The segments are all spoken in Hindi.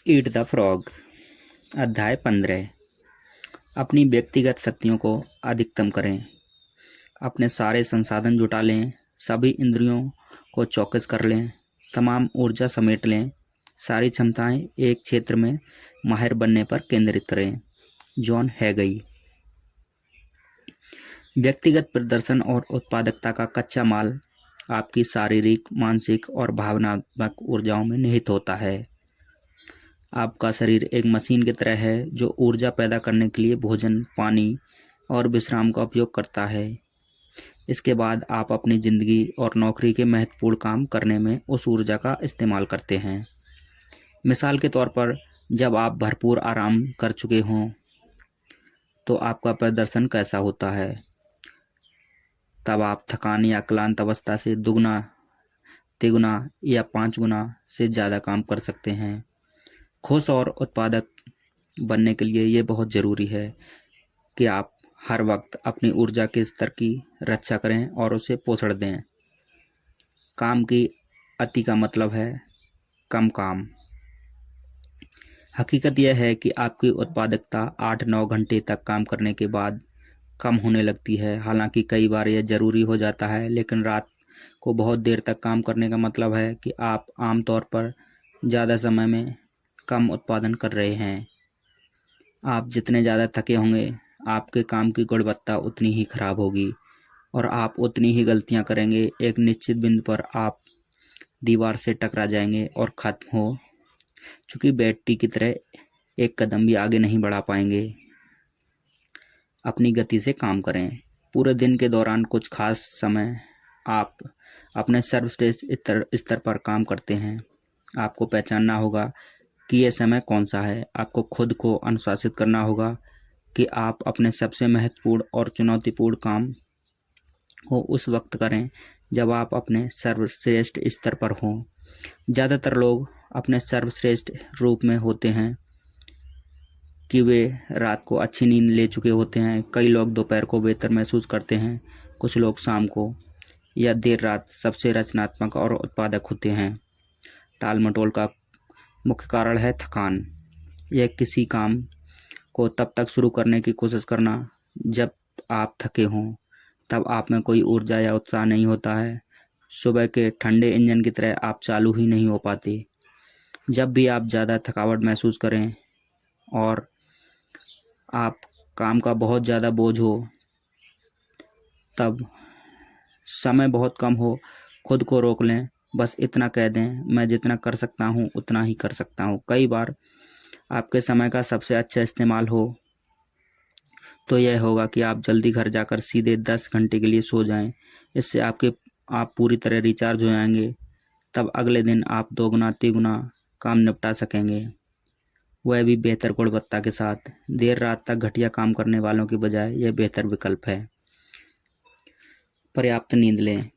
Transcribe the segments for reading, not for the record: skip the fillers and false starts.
Eat the frog. अध्याय 15। अपनी व्यक्तिगत शक्तियों को अधिकतम करें। अपने सारे संसाधन जुटा लें, सभी इंद्रियों को चौकस कर लें, तमाम ऊर्जा समेट लें, सारी क्षमताएं एक क्षेत्र में माहिर बनने पर केंद्रित करें। जॉन हैगई। व्यक्तिगत प्रदर्शन और उत्पादकता का कच्चा माल आपकी शारीरिक, मानसिक और भावनात्मक ऊर्जाओं में निहित होता है। आपका शरीर एक मशीन की तरह है जो ऊर्जा पैदा करने के लिए भोजन, पानी और विश्राम का उपयोग करता है। इसके बाद आप अपनी ज़िंदगी और नौकरी के महत्वपूर्ण काम करने में उस ऊर्जा का इस्तेमाल करते हैं। मिसाल के तौर पर, जब आप भरपूर आराम कर चुके हों तो आपका प्रदर्शन कैसा होता है? तब आप थकान या क्लांत अवस्था से दुगना, तिगुना या 5 गुना से ज़्यादा काम कर सकते हैं। खुश और उत्पादक बनने के लिए ये बहुत ज़रूरी है कि आप हर वक्त अपनी ऊर्जा के स्तर की रक्षा करें और उसे पोषण दें। काम की अति का मतलब है कम काम। हकीकत यह है कि आपकी उत्पादकता 8-9 घंटे तक काम करने के बाद कम होने लगती है। हालांकि कई बार यह ज़रूरी हो जाता है, लेकिन रात को बहुत देर तक काम करने का मतलब है कि आप आमतौर पर ज़्यादा समय में कम उत्पादन कर रहे हैं। आप जितने ज़्यादा थके होंगे, आपके काम की गुणवत्ता उतनी ही खराब होगी और आप उतनी ही गलतियां करेंगे। एक निश्चित बिंदु पर आप दीवार से टकरा जाएंगे और ख़त्म हो चुकी बैटरी की तरह एक कदम भी आगे नहीं बढ़ा पाएंगे। अपनी गति से काम करें। पूरे दिन के दौरान कुछ खास समय आप अपने सर्वश्रेष्ठ स्तर पर काम करते हैं। आपको पहचानना होगा कि यह समय कौन सा है। आपको खुद को अनुशासित करना होगा कि आप अपने सबसे महत्वपूर्ण और चुनौतीपूर्ण काम को उस वक्त करें जब आप अपने सर्वश्रेष्ठ स्तर पर हों। ज़्यादातर लोग अपने सर्वश्रेष्ठ रूप में होते हैं कि वे रात को अच्छी नींद ले चुके होते हैं। कई लोग दोपहर को बेहतर महसूस करते हैं, कुछ लोग शाम को या देर रात सबसे रचनात्मक और उत्पादक होते हैं। टाल मटोल का मुख्य कारण है थकान। यह किसी काम को तब तक शुरू करने की कोशिश करना जब आप थके हों। तब आप में कोई ऊर्जा या उत्साह नहीं होता है। सुबह के ठंडे इंजन की तरह आप चालू ही नहीं हो पाते। जब भी आप ज़्यादा थकावट महसूस करें और आप काम का बहुत ज़्यादा बोझ हो, तब समय बहुत कम हो, खुद को रोक लें। बस इतना कह दें, मैं जितना कर सकता हूँ उतना ही कर सकता हूँ। कई बार आपके समय का सबसे अच्छा इस्तेमाल हो तो यह होगा कि आप जल्दी घर जाकर सीधे 10 घंटे के लिए सो जाएं। इससे आप पूरी तरह रिचार्ज हो जाएंगे। तब अगले दिन आप दोगुना तिगुना काम निपटा सकेंगे, वह भी बेहतर गुणवत्ता के साथ। देर रात तक घटिया काम करने वालों की बजाय यह बेहतर विकल्प है। पर्याप्त नींद लें।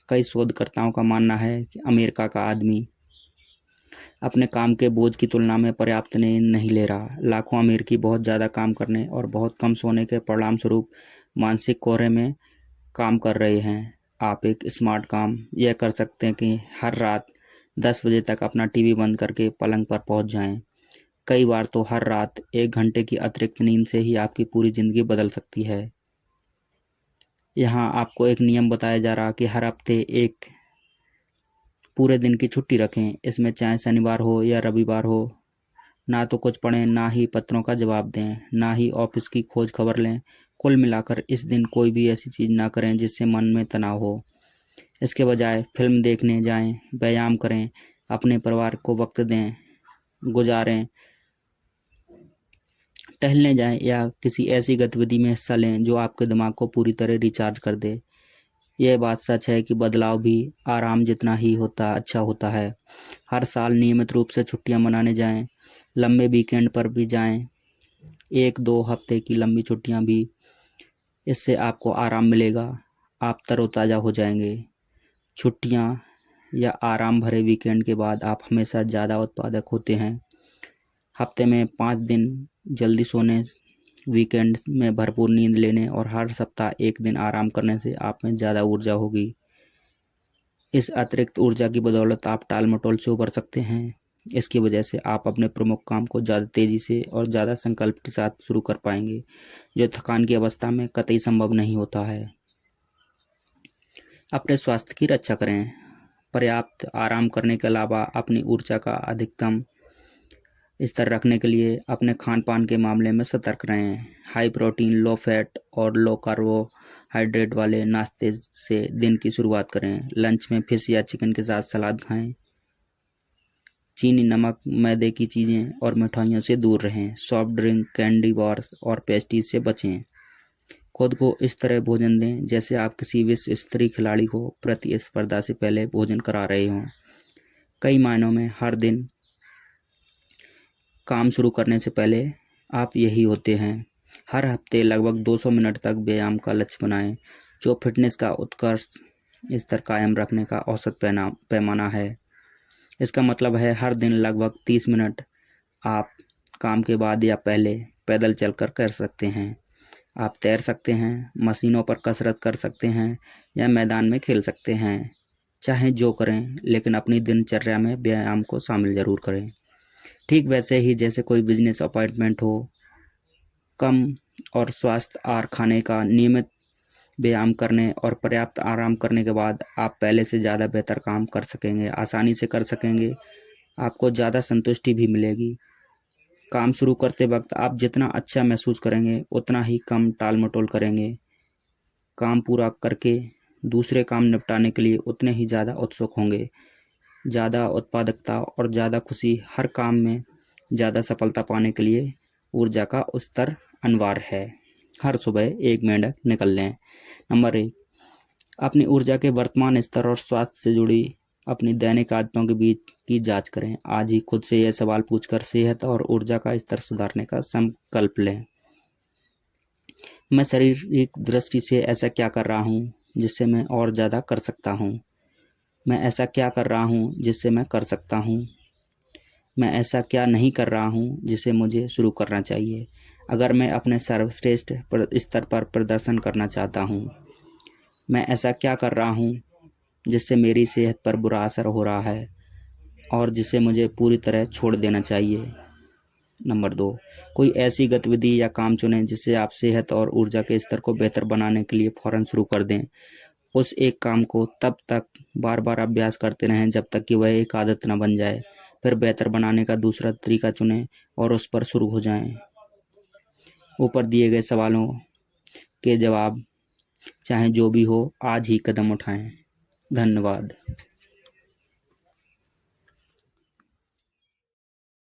कई शोधकर्ताओं का मानना है कि अमेरिका का आदमी अपने काम के बोझ की तुलना में पर्याप्त नींद नहीं ले रहा। लाखों अमेरिकी बहुत ज़्यादा काम करने और बहुत कम सोने के परिणामस्वरूप मानसिक कोहरे में काम कर रहे हैं। आप एक स्मार्ट काम यह कर सकते हैं कि हर रात 10 बजे तक अपना टीवी बंद करके पलंग पर पहुंच जाएं। कई बार तो हर रात 1 घंटे की अतिरिक्त नींद से ही आपकी पूरी ज़िंदगी बदल सकती है। यहाँ आपको एक नियम बताया जा रहा कि हर हफ्ते एक पूरे दिन की छुट्टी रखें। इसमें चाहे शनिवार हो या रविवार हो, ना तो कुछ पढ़ें, ना ही पत्रों का जवाब दें, ना ही ऑफिस की खोज खबर लें। कुल मिलाकर इस दिन कोई भी ऐसी चीज़ ना करें जिससे मन में तनाव हो। इसके बजाय फिल्म देखने जाएं, व्यायाम करें, अपने परिवार को वक्त दें, गुजारें, टहलने जाएं या किसी ऐसी गतिविधि में हिस्सा लें जो आपके दिमाग को पूरी तरह रिचार्ज कर दे। यह बात सच है कि बदलाव भी आराम जितना ही अच्छा होता है। हर साल नियमित रूप से छुट्टियां मनाने जाएं, लंबे वीकेंड पर भी जाएं, 1-2 हफ्ते की लंबी छुट्टियां भी। इससे आपको आराम मिलेगा, आप तरोताज़ा हो जाएंगे। छुट्टियां या आराम भरे वीकेंड के बाद आप हमेशा ज़्यादा उत्पादक होते हैं। हफ्ते में 5 दिन जल्दी सोने, वीकेंड में भरपूर नींद लेने और हर सप्ताह 1 दिन आराम करने से आप में ज़्यादा ऊर्जा होगी। इस अतिरिक्त ऊर्जा की बदौलत आप टाल मटोल से उबर सकते हैं। इसकी वजह से आप अपने प्रमुख काम को ज़्यादा तेज़ी से और ज़्यादा संकल्प के साथ शुरू कर पाएंगे, जो थकान की अवस्था में कतई संभव नहीं होता है। अपने स्वास्थ्य की रक्षा करें। पर्याप्त आराम करने के अलावा अपनी ऊर्जा का अधिकतम स्तर रखने के लिए अपने खान पान के मामले में सतर्क रहें। हाई प्रोटीन, लो फैट और लो कार्बोहाइड्रेट वाले नाश्ते से दिन की शुरुआत करें। लंच में फिश या चिकन के साथ सलाद खाएं। चीनी, नमक, मैदे की चीज़ें और मिठाइयों से दूर रहें। सॉफ्ट ड्रिंक, कैंडी बार्स और पेस्ट्रीज से बचें। खुद को इस तरह भोजन दें जैसे आप किसी विश्व स्तरीय खिलाड़ी को प्रतिस्पर्धा से पहले भोजन करा रहे हों। कई मायनों में हर दिन काम शुरू करने से पहले आप यही होते हैं। हर हफ्ते लगभग 200 मिनट तक व्यायाम का लक्ष्य बनाएं, जो फिटनेस का उत्कृष्ट स्तर कायम रखने का औसत पैमाना है। इसका मतलब है हर दिन लगभग 30 मिनट आप काम के बाद या पहले पैदल चलकर कर सकते हैं। आप तैर सकते हैं, मशीनों पर कसरत कर सकते हैं या मैदान में खेल सकते हैं। चाहे जो करें, लेकिन अपनी दिनचर्या में व्यायाम को शामिल ज़रूर करें। ठीक वैसे ही जैसे कोई बिजनेस अपॉइंटमेंट हो। कम और स्वास्थ्य आहार खाने का, नियमित व्यायाम करने और पर्याप्त आराम करने के बाद आप पहले से ज़्यादा बेहतर काम कर सकेंगे, आसानी से कर सकेंगे। आपको ज़्यादा संतुष्टि भी मिलेगी। काम शुरू करते वक्त आप जितना अच्छा महसूस करेंगे, उतना ही कम टाल मटोल करेंगे। काम पूरा करके दूसरे काम निपटाने के लिए उतने ही ज़्यादा उत्सुक होंगे। ज़्यादा उत्पादकता और ज़्यादा खुशी हर काम में ज़्यादा सफलता पाने के लिए ऊर्जा का स्तर अनिवार्य है। हर सुबह 1 मिनट निकल लें। नंबर 1, अपनी ऊर्जा के वर्तमान स्तर और स्वास्थ्य से जुड़ी अपनी दैनिक आदतों के बीच की जांच करें। आज ही खुद से यह सवाल पूछकर सेहत और ऊर्जा का स्तर सुधारने का संकल्प लें। मैं शारीरिक दृष्टि से ऐसा क्या कर रहा हूँ जिससे मैं और ज़्यादा कर सकता हूँ? मैं ऐसा क्या कर रहा हूँ जिससे मैं कर सकता हूँ? मैं ऐसा क्या नहीं कर रहा हूँ जिसे मुझे शुरू करना चाहिए अगर मैं अपने सर्वश्रेष्ठ स्तर पर प्रदर्शन करना चाहता हूँ? मैं ऐसा क्या कर रहा हूँ जिससे मेरी सेहत पर बुरा असर हो रहा है और जिसे मुझे पूरी तरह छोड़ देना चाहिए? नंबर 2, कोई ऐसी गतिविधि या काम चुनें जिससे आप सेहत और ऊर्जा के स्तर को बेहतर बनाने के लिए फ़ौरन शुरू कर दें। उस एक काम को तब तक बार बार अभ्यास करते रहें जब तक कि वह एक आदत न बन जाए। फिर बेहतर बनाने का दूसरा तरीका चुनें और उस पर शुरू हो जाएं। ऊपर दिए गए सवालों के जवाब चाहे जो भी हो, आज ही कदम उठाएं। धन्यवाद।